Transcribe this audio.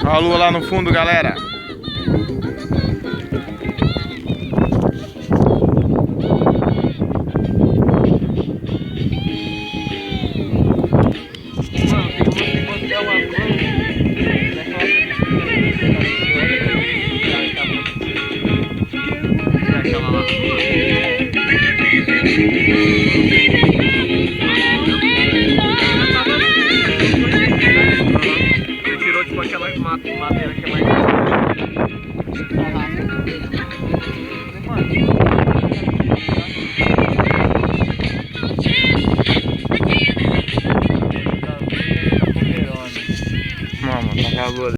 Olha a lua lá no fundo, galera. Tirou tipo aquela madeira que é mais...